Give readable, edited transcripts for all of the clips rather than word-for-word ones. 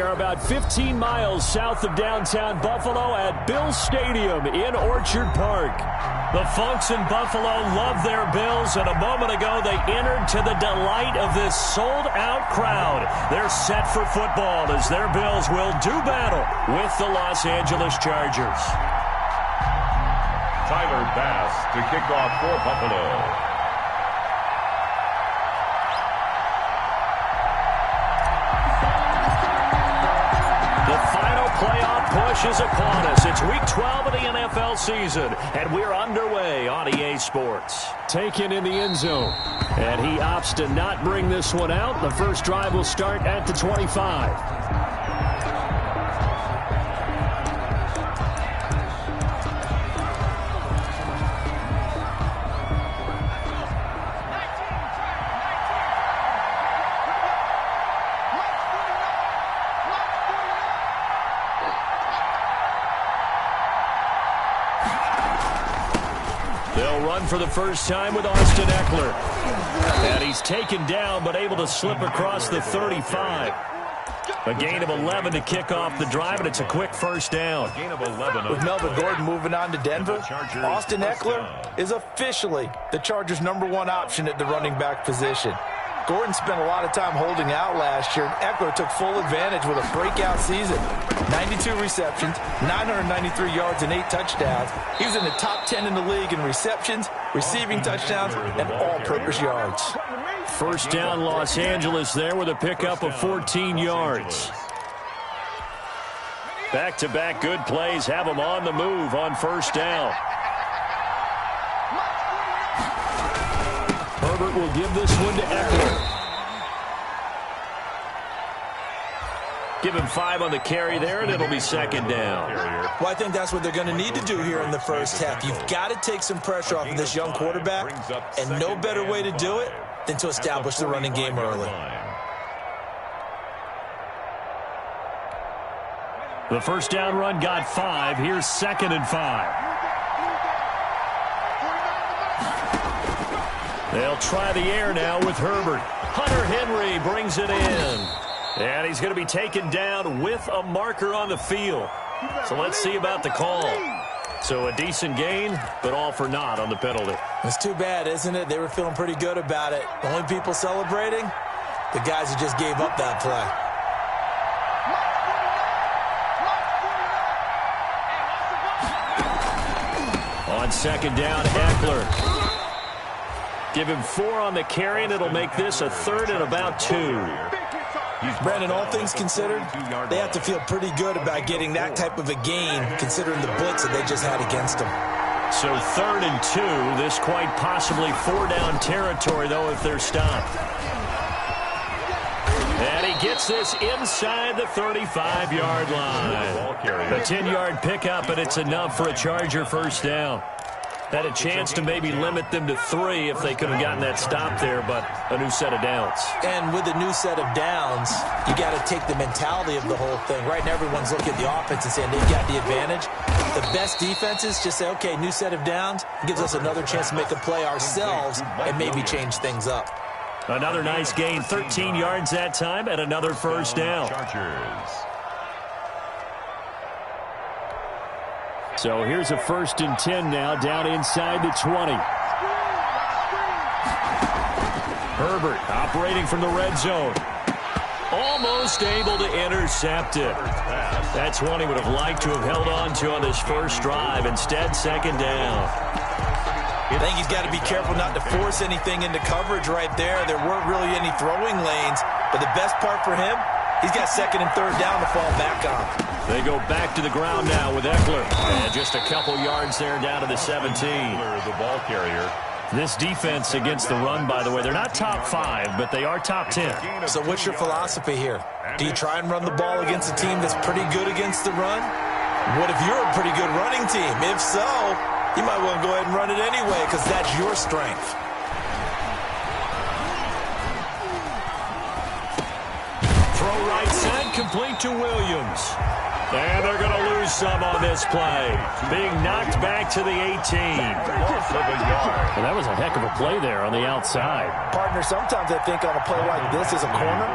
We are about 15 miles south of downtown Buffalo at Bills Stadium in Orchard Park. The folks in Buffalo love their Bills, and a moment ago they entered to the delight of this sold-out crowd. They're set for football as their Bills will do battle with the Los Angeles Chargers. Tyler Bass to kick off for Buffalo. Playoff push is upon us. It's Week 12 of the NFL season, and we're underway on EA Sports. Taken in the end zone, and he opts to not bring this one out. The first drive will start at the 25. They'll run for the first time with Austin Eckler. And he's taken down, but able to slip across the 35. A gain of 11 to kick off the drive, and it's a quick first down. A gain of 11. With Melvin Gordon moving on to Denver, Austin Eckler is officially the Chargers' #1 option at the running back position. Gordon spent a lot of time holding out last year, and Eckler took full advantage with a breakout season. 92 receptions, 993 yards, and 8 touchdowns. He was in the top 10 in the league in receptions, receiving touchdowns, and all-purpose yards. First down, Los Angeles there with a pickup of 14 yards. Back-to-back good plays have them on the move on first down. Herbert will give this one to Eckler. Give him 5 on the carry there, and it'll be second down. Well, I think that's what they're going to need to do here in the first half. You've got to take some pressure off of this young quarterback, and no better way to do it than to establish the running game early. The first down run got 5. Here's 2nd and 5. They'll try the air now with Herbert. Hunter Henry brings it in. And he's going to be taken down with a marker on the field. So let's see about the call. So a decent gain, but all for naught on the penalty. It's too bad, isn't it? They were feeling pretty good about it. The only people celebrating, the guys who just gave up that play. On second down, Eckler. Give him 4 on the carry, and it'll make this a 3rd and about 2. Brandon, all things considered, they have to feel pretty good about getting that type of a gain, considering the blitz that they just had against them. So 3rd and 2. This quite possibly 4-down territory, though, if they're stopped. And he gets this inside the 35-yard line. A 10-yard pickup, and it's enough for a Charger first down. Had a chance to maybe limit them to 3 if they could have gotten that stop there, but a new set of downs. And with a new set of downs, you got to take the mentality of the whole thing. Right now, everyone's looking at the offense and saying they've got the advantage. The best defenses just say, okay, new set of downs, gives us another chance to make a play ourselves and maybe change things up. Another nice gain, 13 yards that time, and another first down. So here's a 1st and 10 now, down inside the 20. Herbert operating from the red zone. Almost able to intercept it. That's one he would have liked to have held on to on this first drive. Instead, second down. I think he's got to be careful not to force anything into coverage right there. There weren't really any throwing lanes, but the best part for him, he's got 2nd and 3rd down to fall back on. They go back to the ground now with Eckler. And just a couple yards there down to the 17. The ball carrier. This defense against the run, by the way, they're not top 5, but they are top 10. So what's your philosophy here? Do you try and run the ball against a team that's pretty good against the run? What if you're a pretty good running team? If so, you might want to go ahead and run it anyway because that's your strength. Throw right side, complete to Williams. And they're going to lose some on this play. Being knocked back to the 18. And that was a heck of a play there on the outside. Partner, sometimes I think on a play like this as a corner,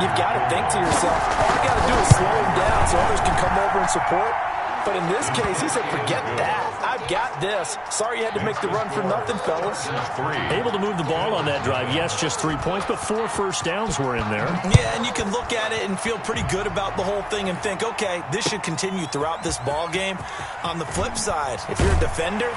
you've got to think to yourself, all you got to do is slow him down so others can come over and support. But in this case, he said, forget that. I've got this. Sorry you had to make the run for nothing, fellas. Able to move the ball on that drive. Yes, just 3 points, but 4 first downs were in there. Yeah, and you can look at it and feel pretty good about the whole thing and think, okay, this should continue throughout this ball game. On the flip side, if you're a defender,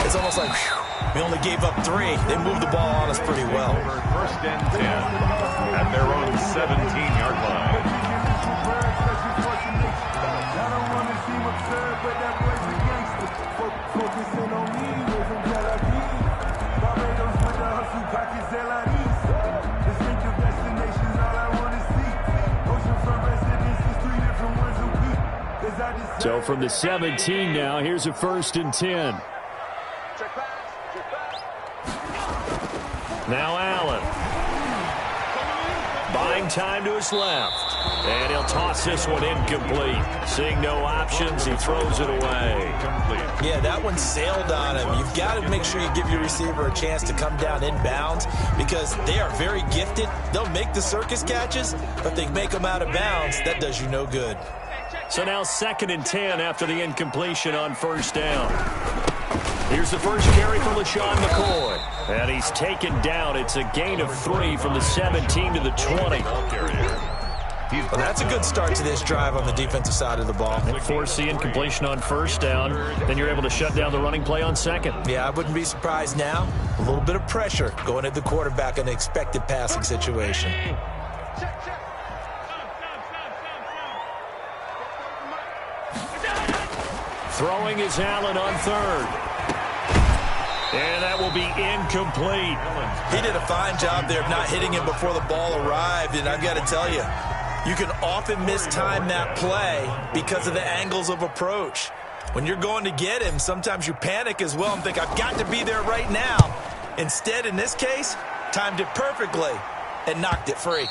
it's almost like, whew, we only gave up 3. They moved the ball on us pretty well. First and 10 at their own 17-yard line. So from the 17 now, here's a 1st and 10. Now Allen. Buying time to his left. And he'll toss this one incomplete. Seeing no options, he throws it away. Yeah, that one sailed on him. You've got to make sure you give your receiver a chance to come down inbounds because they are very gifted. They'll make the circus catches, but they make them out of bounds. That does you no good. So now 2nd and 10 after the incompletion on 1st down. Here's the first carry for LaShawn McCoy. And he's taken down. It's a gain of 3 from the 17 to the 20. Well, that's a good start to this drive on the defensive side of the ball. Force the incompletion on 1st down. Then you're able to shut down the running play on 2nd. Yeah, I wouldn't be surprised now. A little bit of pressure going at the quarterback in an expected passing situation. Throwing is Allen on 3rd. And that will be incomplete. He did a fine job there of not hitting him before the ball arrived. And I've got to tell you, you can often mistime that play because of the angles of approach. When you're going to get him, sometimes you panic as well and think, I've got to be there right now. Instead, in this case, timed it perfectly and knocked it free.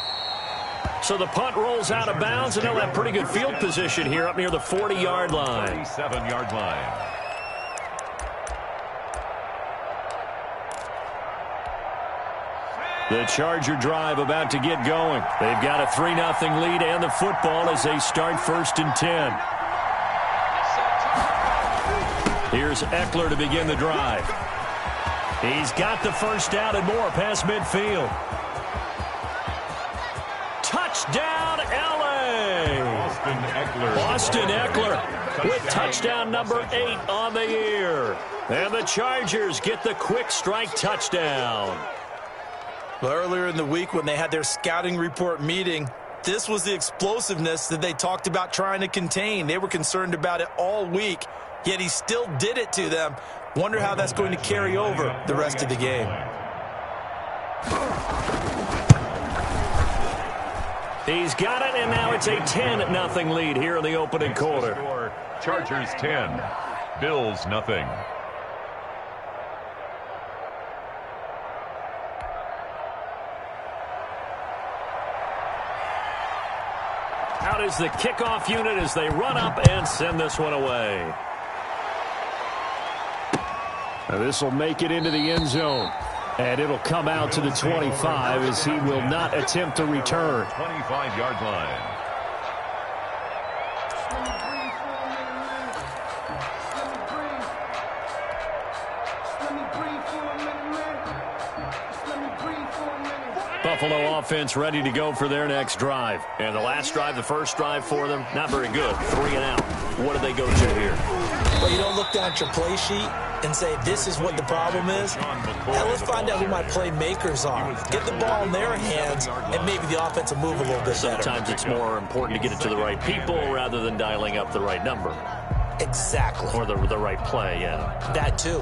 So the punt rolls out of bounds, and they'll have pretty good field position here up near the 40-yard line. 47-yard line. The Charger drive about to get going. They've got a 3-0 lead and the football as they start 1st and 10. Here's Eckler to begin the drive. He's got the first down and more past midfield. Touchdown, L.A. Austin Eckler with touchdown number 8 on the year. And the Chargers get the quick strike touchdown. Well, earlier in the week when they had their scouting report meeting, this was the explosiveness that they talked about trying to contain. They were concerned about it all week, yet he still did it to them. Wonder how that's going to carry over the rest of the game. He's got it, and now it's a 10-0 lead here in the opening quarter. Chargers 10, Bills nothing. Out is the kickoff unit as they run up and send this one away. Now this will make it into the end zone. And it'll come out to the 25 as he will not attempt to return. 25-yard line. Buffalo offense ready to go for their next drive. And the last drive, the first drive for them, not very good. 3 and out. What do they go to here? Well, you don't look down at your play sheet and say, this is what the problem is. Now let's find out who my playmakers are. Get the ball in their hands, and maybe the offense will move a little bit better. Sometimes it's more important to get it to the right people rather than dialing up the right number. Exactly. Or the right play, yeah. That too.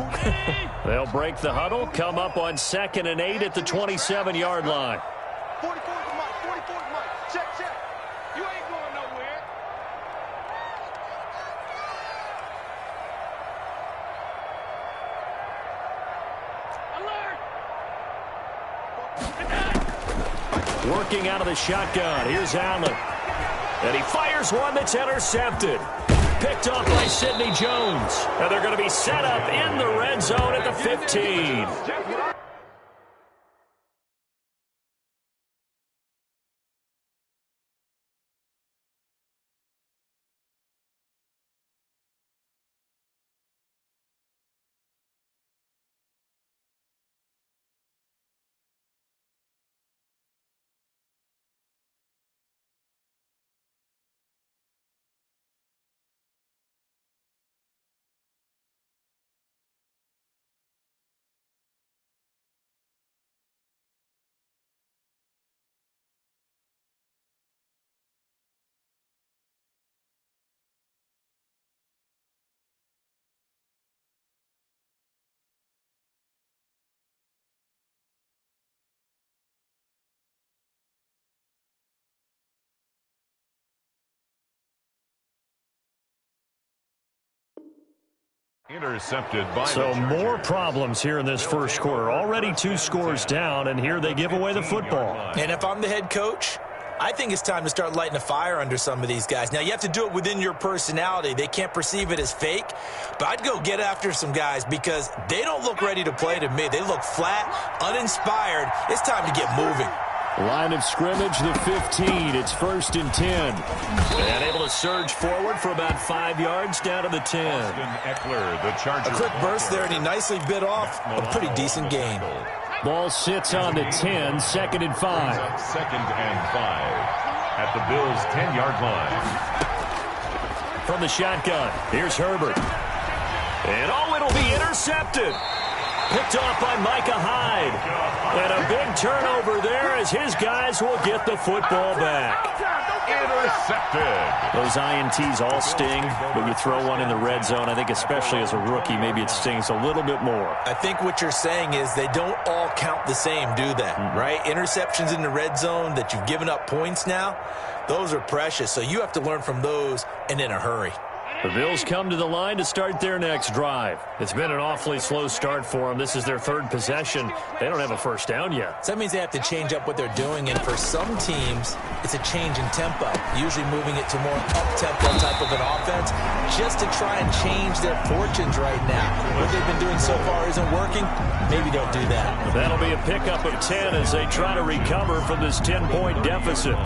They'll break the huddle, come up on 2nd and 8 at the 27-yard line. 44 to Mike, 44 to Mike. Check. You ain't going nowhere. Alert! Working out of the shotgun. Here's Allen. And he fires one that's intercepted. Picked off by Sidney Jones. And they're going to be set up in the red zone at the 15. Intercepted by so more problems here in this first quarter. Already 2 scores down, and here they give away the football. And if I'm the head coach, I think it's time to start lighting a fire under some of these guys. Now, you have to do it within your personality. They can't perceive it as fake. But I'd go get after some guys because they don't look ready to play to me. They look flat, uninspired. It's time to get moving. Line of scrimmage, the 15. It's 1st and 10. And able to surge forward for about 5 yards down to the 10. Eckler, the Charger. A quick burst there, and he nicely bit off a pretty decent gain. Ball sits on the 10, 2nd and 5. 2nd and 5 at the Bills' 10-yard line. From the shotgun, here's Herbert. And it'll be intercepted. Picked off by Micah Hyde. And a big turnover there as his guys will get the football back. Intercepted. Those INTs all sting, but you throw one in the red zone, I think especially as a rookie, maybe it stings a little bit more. I think what you're saying is they don't all count the same, do they? Right? Interceptions in the red zone that you've given up points now, those are precious. So you have to learn from those and in a hurry. The Bills come to the line to start their next drive. It's been an awfully slow start for them. This is their 3rd possession. They don't have a first down yet. So that means they have to change up what they're doing, and for some teams, it's a change in tempo, usually moving it to more up-tempo type of an offense, just to try and change their fortunes right now. What they've been doing so far isn't working. Maybe they'll do that. That'll be a pickup of 10 as they try to recover from this 10-point deficit.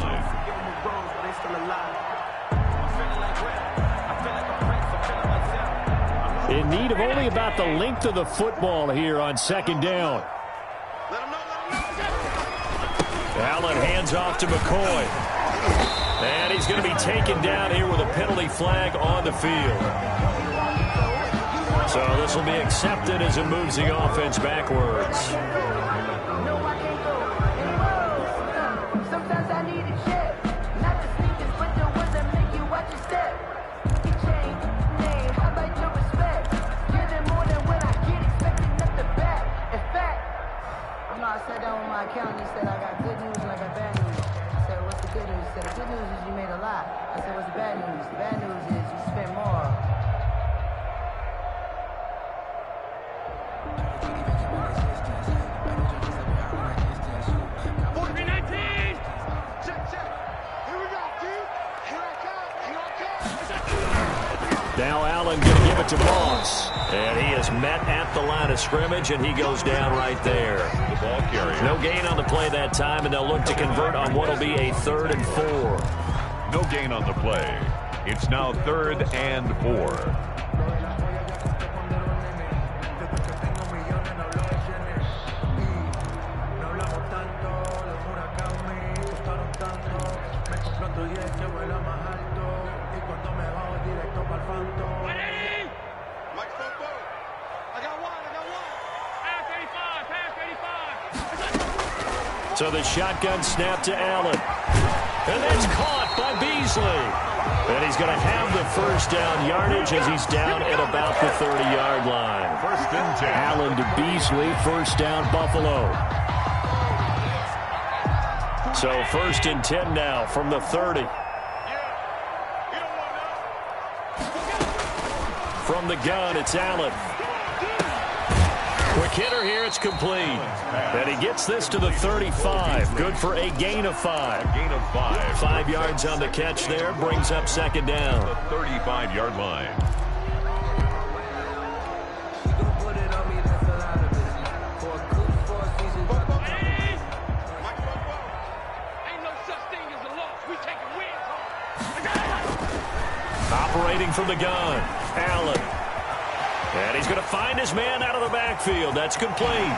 In need of only about the length of the football here on 2nd down. Allen hands off to McCoy. And he's going to be taken down here with a penalty flag on the field. So this will be accepted as it moves the offense backwards. I sat down with my accountant. He said, I got good news and I got bad news. I said, what's the good news? He said, the good news is you made a lot. I said, what's the bad news? The bad news is you spent more. Now Allen going to give it to Moss. And he is met at the line of scrimmage, and he goes down right there. The ball carrier. No gain on the play that time, and they'll look to convert on what will be a 3rd and 4. No gain on the play. It's now 3rd and 4. So the shotgun snap to Allen. And that's caught by Beasley. And he's going to have the first down yardage as he's down at about the 30-yard line. 1st and 10. Allen to Beasley, first down Buffalo. So 1st and 10 now from the 30. From the gun, it's Allen. Quick quick hitter here. It's complete. And he gets this to the 35. Good for a gain of 5. A gain of 5. 5 yards on the catch there. Brings up second down. The 35-yard line. Operating from the gun, Allen. And he's going to find his man out of the backfield. That's complete.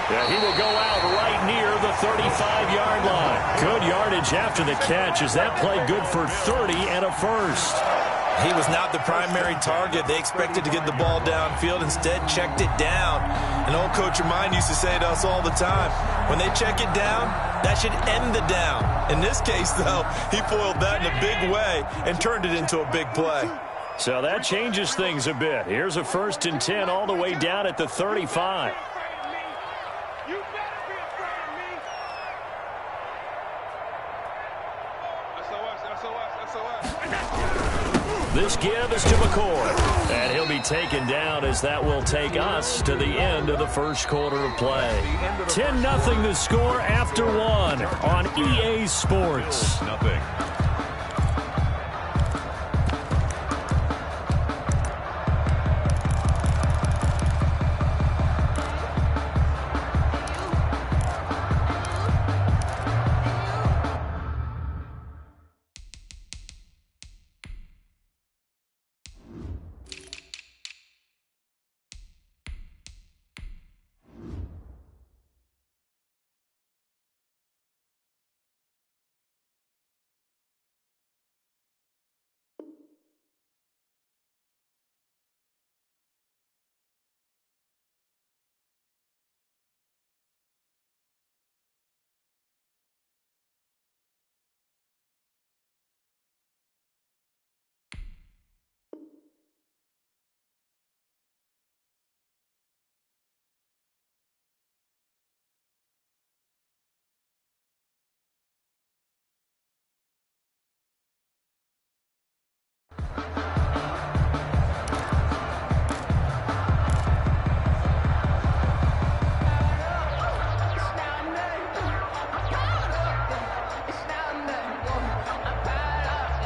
Yeah, he will go out right near the 35-yard line. Good yardage after the catch as that play good for 30 and a first. He was not the primary target. They expected to get the ball downfield. Instead, checked it down. An old coach of mine used to say to us all the time, when they check it down, that should end the down. In this case, though, he foiled that in a big way and turned it into a big play. So that changes things a bit. Here's a 1st and 10 all the way down at the 35. This give is to McCoy, and he'll be taken down as that will take us to the end of the first quarter of play. 10-0 the score after 1 on EA Sports. Nothing.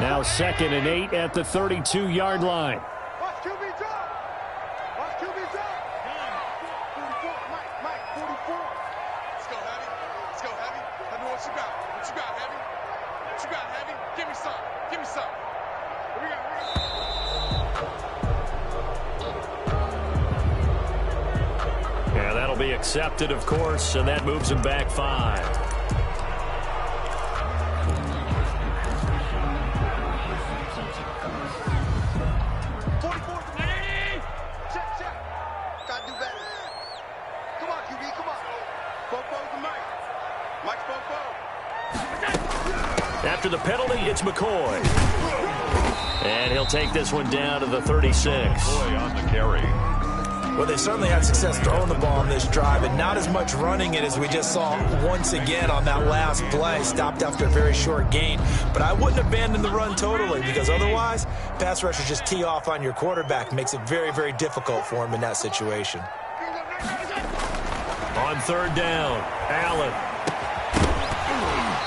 Now 2nd and 8 at the 32-yard line. Watch QB drop. Watch QB drop. 44. Mike, 44. Let's go, Heavy. Let's go, Heavy. Let me know what you got. What you got, Heavy? What you got, Heavy? Give me some. Give me some. Here we go. Yeah, that'll be accepted, of course, and that moves him back 5. After the penalty, it's McCoy. And he'll take this one down to the 36. McCoy on the carry. Well, they certainly had success throwing the ball on this drive, and not as much running it as we just saw once again on that last play. Stopped after a very short gain. But I wouldn't abandon the run totally, because otherwise, pass rushers just tee off on your quarterback. Makes it very, very difficult for him in that situation. On 3rd down, Allen.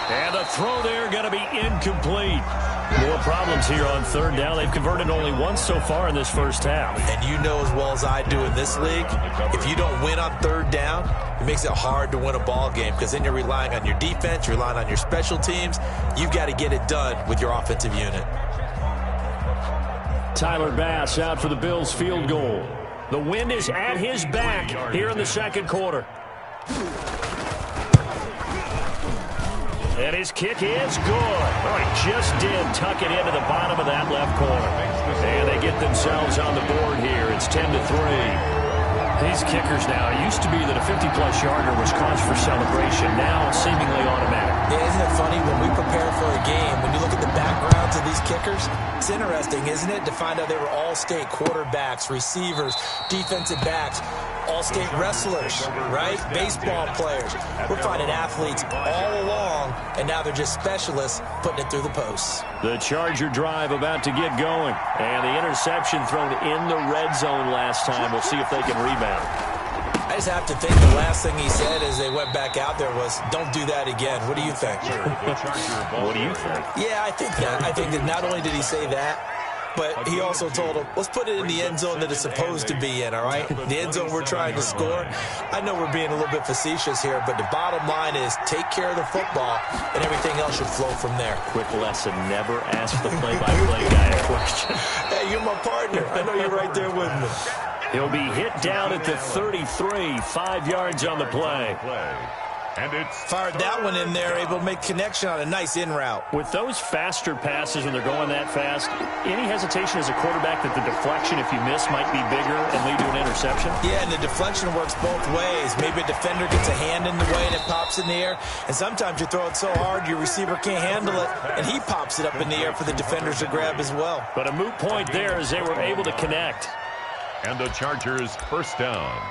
And the throw there going to be incomplete. More problems here on 3rd down. They've converted only once so far in this first half. And you know as well as I do in this league, if you don't win on 3rd down, it makes it hard to win a ball game, because then you're relying on your defense, you're relying on your special teams. You've got to get it done with your offensive unit. Tyler Bass out for the Bills field goal. The wind is at his back here in the 2nd quarter. And his kick is good. Oh, he just did tuck it into the bottom of that left corner. And they get themselves on the board here. It's 10-3. These kickers now, it used to be that a 50-plus yarder was cause for celebration. Now seemingly automatic. Yeah, isn't it funny when we prepare for a game, when you look at the backgrounds of these kickers, it's interesting, isn't it, to find out they were all-state quarterbacks, receivers, defensive backs, all-state wrestlers, right? Baseball players. We're finding athletes all along, and now they're just specialists putting it through the posts. The Charger drive about to get going. And the interception thrown in the red zone last time. We'll see if they can rebound. I just have to think the last thing he said as they went back out there was, don't do that again. What do you think? What do you think? Yeah, I think that. I think that not only did he say that, but he also told him, let's put it in the end zone that it's supposed to be in, all right? The end zone we're trying to score. I know we're being a little bit facetious here, but the bottom line is take care of the football, and everything else should flow from there. Quick lesson, never ask the play-by-play guy a question. Hey, you're my partner. I know you're right there with me. He'll be hit down at the 33, 5 yards on the play. And it's fired that one in there, able to make connection on a nice in route. With those faster passes when they're going that fast, any hesitation as a quarterback that the deflection, if you miss, might be bigger and lead to an interception? Yeah, and the deflection works both ways. Maybe a defender gets a hand in the way and it pops in the air, and sometimes you throw it so hard your receiver can't handle it, and he pops it up in the air for the defenders to grab as well. But a moot point there as they were able to connect. And the Chargers first down.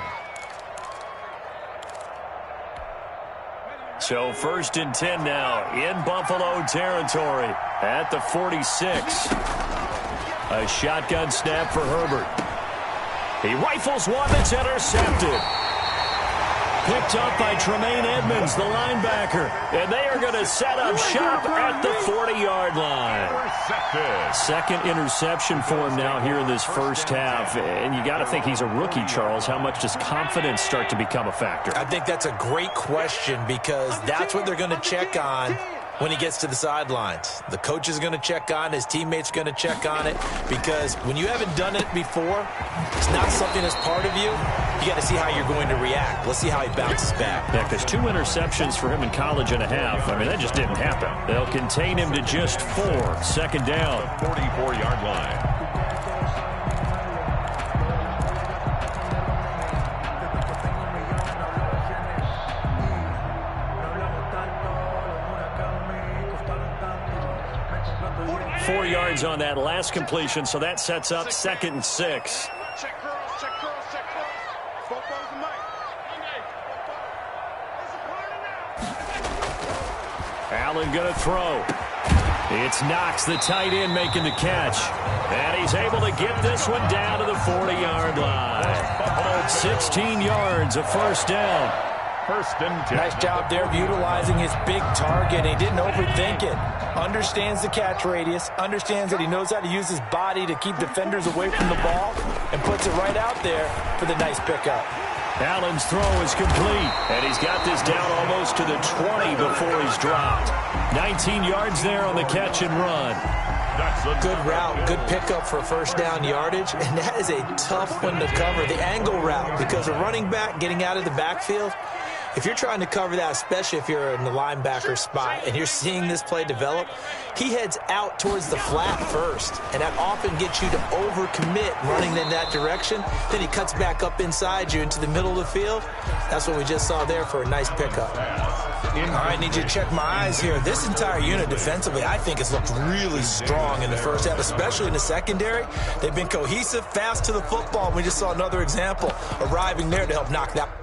So 1st and 10 now in Buffalo territory at the 46. A shotgun snap for Herbert. He rifles one that's intercepted. Picked up by Tremaine Edmonds, the linebacker. And they are going to set up shop at the 40-yard line. Second interception for him now here in this first half. And you got to think he's a rookie, Charles. How much does confidence start to become a factor? I think that's a great question because that's what they're going to check on when he gets to the sidelines. The coach is going to check on it. His teammates are going to check on it because when you haven't done it before, it's not something that's part of you. You got to see how you're going to react. Let's see how he bounces back. Yeah, because 2 interceptions for him in college and a half. I mean, that just didn't happen. They'll contain him to just 4. 2nd down. 44-yard line. Four yards on that last completion, so that sets up 2nd and 6. Check curls, check curls, check curls. Both on the mic. Allen going to throw. It's Knox, the tight end, making the catch. And he's able to get this one down to the 40-yard line. 16 yards, a first down. 1st and 10. Nice job there of utilizing his big target. He didn't overthink it. Understands the catch radius, understands that he knows how to use his body to keep defenders away from the ball, and puts it right out there for the nice pickup. Allen's throw is complete, and he's got this down almost to the 20 before he's dropped. 19 yards there on the catch and run. That's a Good route, good pickup for first down yardage, and that is a tough one to cover. The angle route, because a running back getting out of the backfield, if you're trying to cover that, especially if you're in the linebacker spot and you're seeing this play develop, he heads out towards the flat first, and that often gets you to overcommit running in that direction. Then he cuts back up inside you into the middle of the field. That's what we just saw there for a nice pickup. All right, need you to check my eyes here. This entire unit defensively, I think, has looked really strong in the first half, especially in the secondary. They've been cohesive, fast to the football. We just saw another example arriving there to help knock that.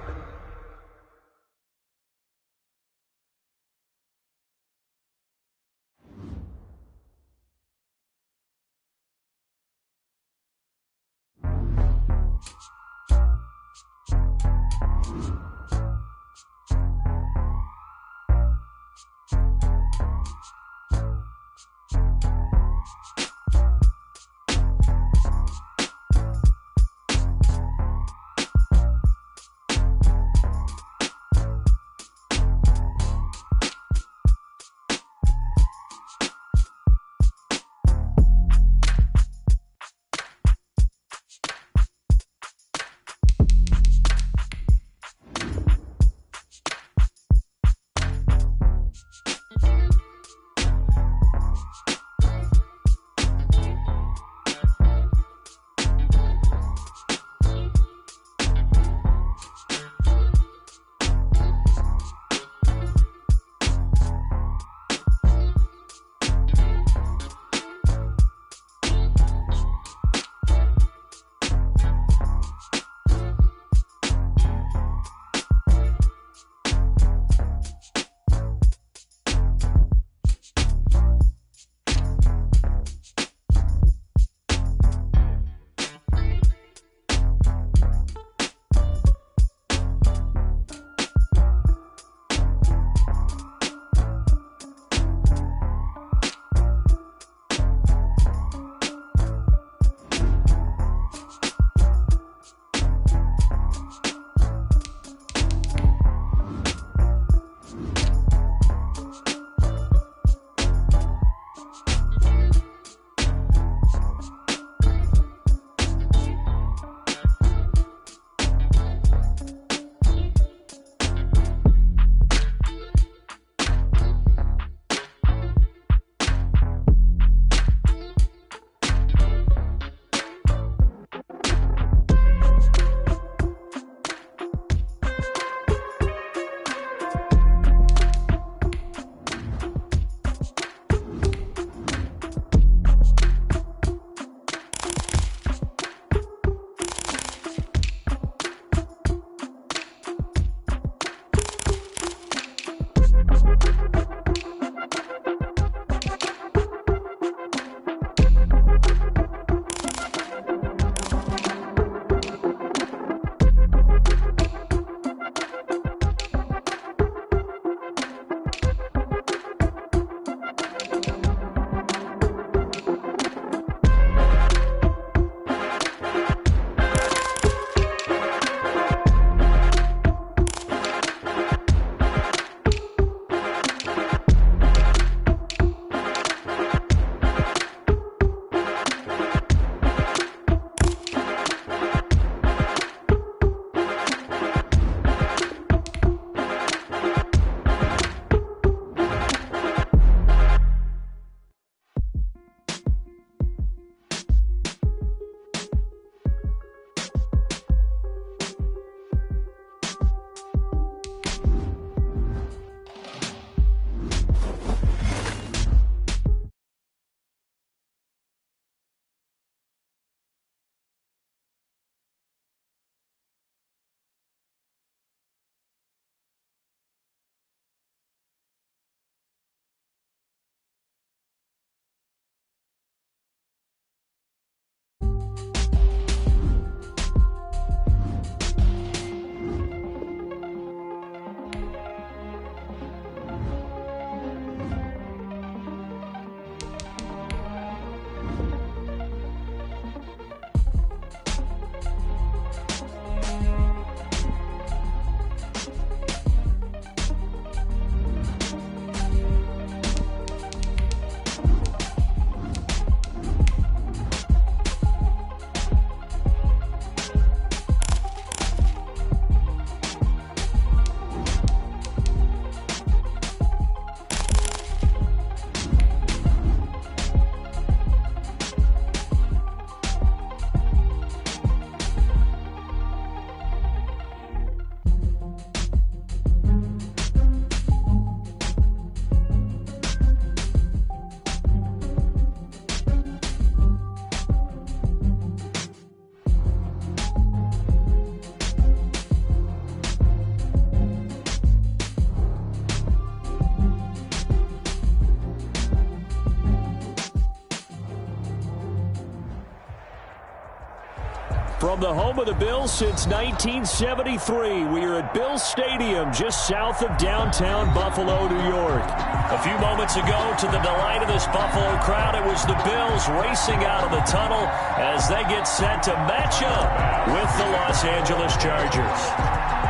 From the home of the Bills since 1973, we are at Bills Stadium just south of downtown Buffalo, New York. A few moments ago, to the delight of this Buffalo crowd, it was the Bills racing out of the tunnel as they get set to match up with the Los Angeles Chargers.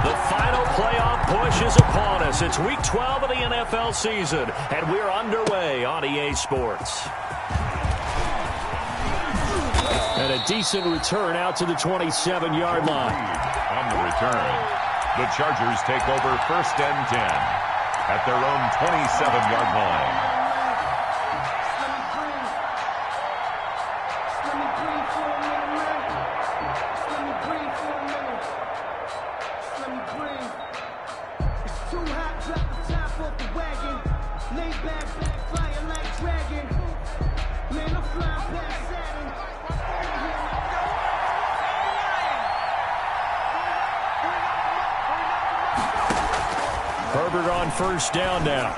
The final playoff push is upon us. It's Week 12 of the NFL season, and we're underway on EA Sports. And a decent return out to the 27-yard line. On the return, the Chargers take over 1st and 10 at their own 27-yard line. Herbert on 1st down now.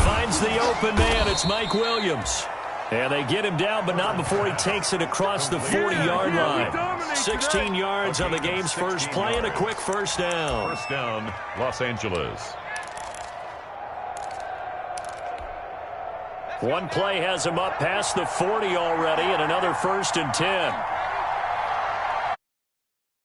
Finds the open man. It's Mike Williams. And they get him down, but not before he takes it across the 40-yard line. 16 yards on the game's first play and a quick 1st down. 1st down, Los Angeles. One play has him up past the 40 already, and another 1st and 10.